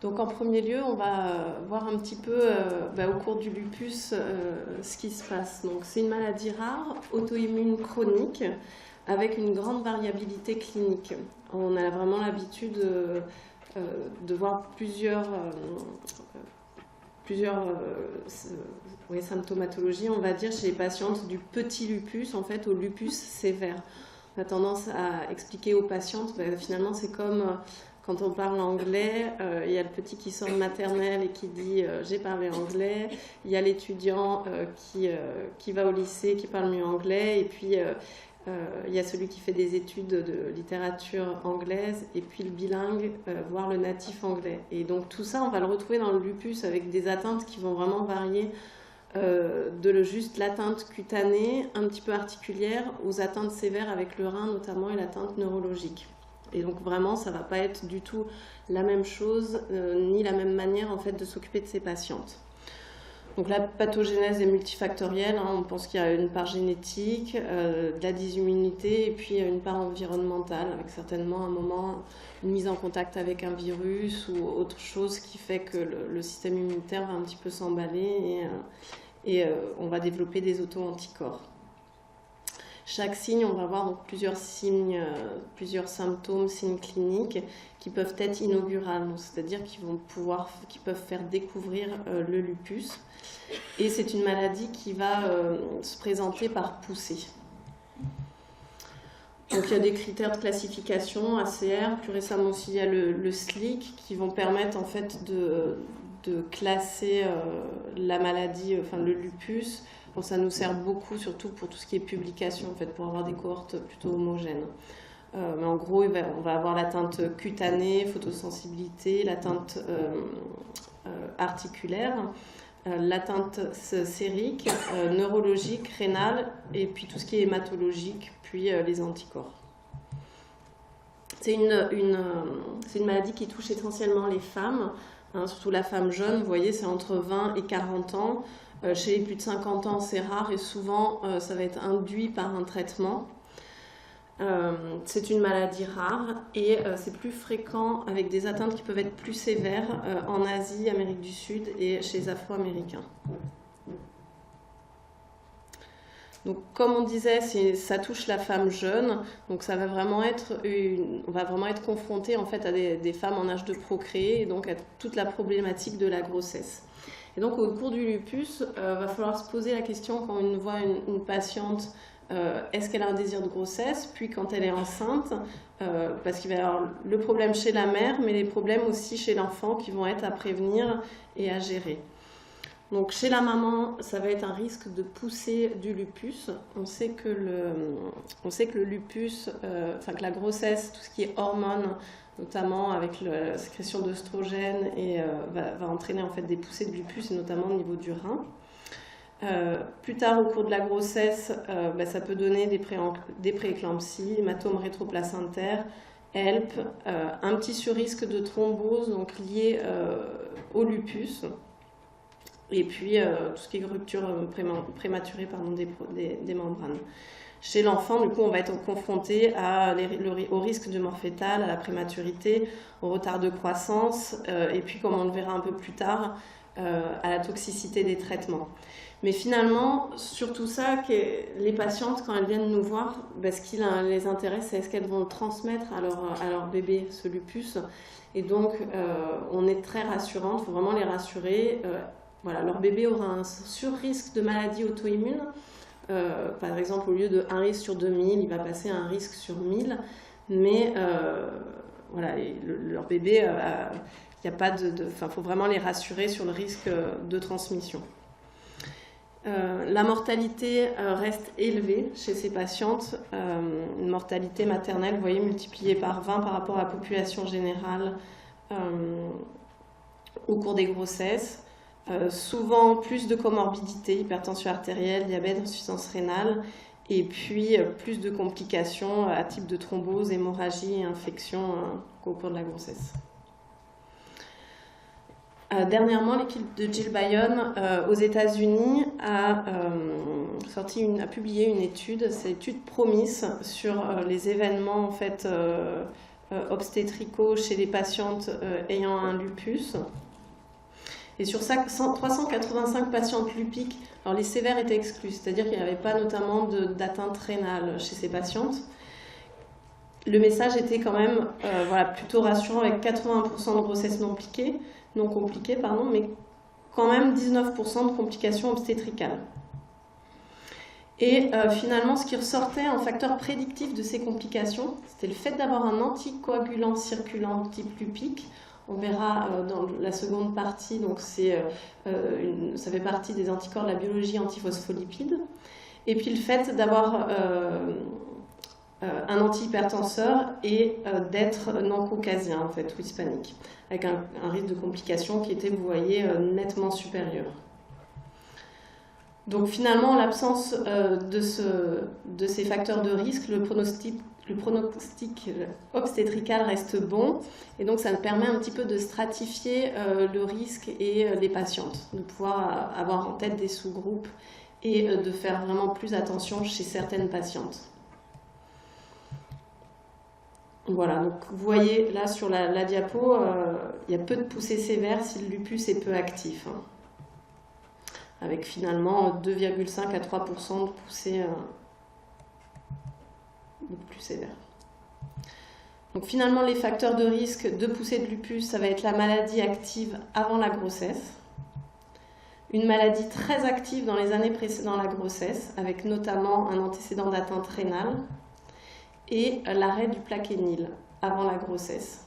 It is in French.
Donc en premier lieu, on va voir un petit peu au cours du lupus ce qui se passe. Donc c'est une maladie rare, auto-immune chronique, avec une grande variabilité clinique. On a vraiment l'habitude de voir plusieurs symptomatologies, on va dire, chez les patientes du petit lupus, en fait, au lupus sévère. On a tendance à expliquer aux patientes, finalement c'est comme quand on parle anglais, il y a le petit qui sort de maternelle et qui dit j'ai parlé anglais, il y a l'étudiant qui va au lycée, qui parle mieux anglais, et puis il y a celui qui fait des études de littérature anglaise, et puis le bilingue, voire le natif anglais. Et donc tout ça, on va le retrouver dans le lupus avec des atteintes qui vont vraiment varier de juste l'atteinte cutanée, un petit peu articulière, aux atteintes sévères avec le rein notamment et l'atteinte neurologique. Et donc vraiment, ça ne va pas être du tout la même chose, ni la même manière en fait de s'occuper de ces patientes. Donc la pathogénèse est multifactorielle, on pense qu'il y a une part génétique, de la dysimmunité et puis une part environnementale, avec certainement un moment une mise en contact avec un virus ou autre chose qui fait que le système immunitaire va un petit peu s'emballer et on va développer des auto-anticorps. Chaque signe, on va voir donc plusieurs signes, plusieurs symptômes, signes cliniques qui peuvent être inaugurales, c'est-à-dire qui peuvent faire découvrir le lupus. Et c'est une maladie qui va se présenter par poussée. Donc il y a des critères de classification, ACR, plus récemment aussi il y a le SLIC qui vont permettre en fait de classer la maladie, enfin le lupus. Bon, ça nous sert beaucoup, surtout pour tout ce qui est publication, en fait, pour avoir des cohortes plutôt homogènes. Mais en gros, on va avoir l'atteinte cutanée, photosensibilité, l'atteinte articulaire, l'atteinte sérique, neurologique, rénale, et puis tout ce qui est hématologique, puis les anticorps. C'est une maladie qui touche essentiellement les femmes, surtout la femme jeune, vous voyez, c'est entre 20 et 40 ans. Chez les plus de 50 ans, c'est rare et souvent, ça va être induit par un traitement. C'est une maladie rare et c'est plus fréquent avec des atteintes qui peuvent être plus sévères en Asie, Amérique du Sud et chez les Afro-Américains. Donc, comme on disait, ça touche la femme jeune, donc ça va vraiment on va vraiment être confronté en fait à des femmes en âge de procréer et donc à toute la problématique de la grossesse. Et donc au cours du lupus, va falloir se poser la question quand on voit une patiente, est-ce qu'elle a un désir de grossesse, puis quand elle est enceinte, parce qu'il va y avoir le problème chez la mère, mais les problèmes aussi chez l'enfant qui vont être à prévenir et à gérer. Donc chez la maman, ça va être un risque de poussée du lupus. On sait que le lupus, que la grossesse, tout ce qui est hormones, notamment avec la sécrétion d'œstrogène, va entraîner en fait des poussées de lupus, et notamment au niveau du rein. Plus tard, au cours de la grossesse, ça peut donner des prééclampsies, hématomes rétroplacentaires, HELP, un petit surrisque de thrombose donc lié au lupus. Et puis tout ce qui est rupture prématurée des membranes. Chez l'enfant, du coup, on va être confronté au risque de mort fœtale, à la prématurité, au retard de croissance, et puis, comme on le verra un peu plus tard, à la toxicité des traitements. Mais finalement, sur tout ça, les patientes, quand elles viennent nous voir, ce qui les intéresse, c'est est-ce qu'elles vont le transmettre à leur bébé, ce lupus. Et donc, on est très rassurante, il faut vraiment les rassurer. Voilà, leur bébé aura un sur-risque de maladie auto-immune. Par exemple, au lieu de 1 risque sur 2000, il va passer à 1 risque sur 1000. Mais voilà, leur bébé, il n'y a pas faut vraiment les rassurer sur le risque de transmission. La mortalité reste élevée chez ces patientes. Une mortalité maternelle, vous voyez, multipliée par 20 par rapport à la population générale au cours des grossesses. Souvent plus de comorbidités, hypertension artérielle, diabète, insuffisance rénale, et puis plus de complications à type de thrombose, hémorragie et infection au cours de la grossesse. Dernièrement, l'équipe de Jill Bayonne aux États-Unis a publié une étude, c'est l'étude PROMIS, sur les événements en fait, obstétricaux chez les patientes ayant un lupus. Et sur 385 patientes lupiques, alors les sévères étaient exclus, c'est-à-dire qu'il n'y avait pas notamment d'atteinte rénale chez ces patientes. Le message était quand même plutôt rassurant, avec 80% de grossesse non compliquée, mais quand même 19% de complications obstétricales. Et finalement, ce qui ressortait en facteur prédictif de ces complications, c'était le fait d'avoir un anticoagulant circulant type lupique. On verra dans la seconde partie, donc ça fait partie des anticorps de la biologie antiphospholipides. Et puis le fait d'avoir un antihypertenseur et d'être non-caucasien en fait, ou hispanique, avec un risque de complication qui était, vous voyez, nettement supérieur. Donc finalement, en l'absence de ces facteurs de risque, le pronostic obstétrical reste bon, et donc ça me permet un petit peu de stratifier le risque et les patientes, de pouvoir avoir en tête des sous-groupes et de faire vraiment plus attention chez certaines patientes. Voilà, donc vous voyez là sur la diapo, il y a peu de poussées sévères si le lupus est peu actif, hein, avec finalement 2,5 à 3% de poussées beaucoup plus sévères. Donc finalement, les facteurs de risque de poussée de lupus, ça va être la maladie active avant la grossesse, une maladie très active dans les années précédant la grossesse, avec notamment un antécédent d'atteinte rénale, et l'arrêt du plaquenil avant la grossesse.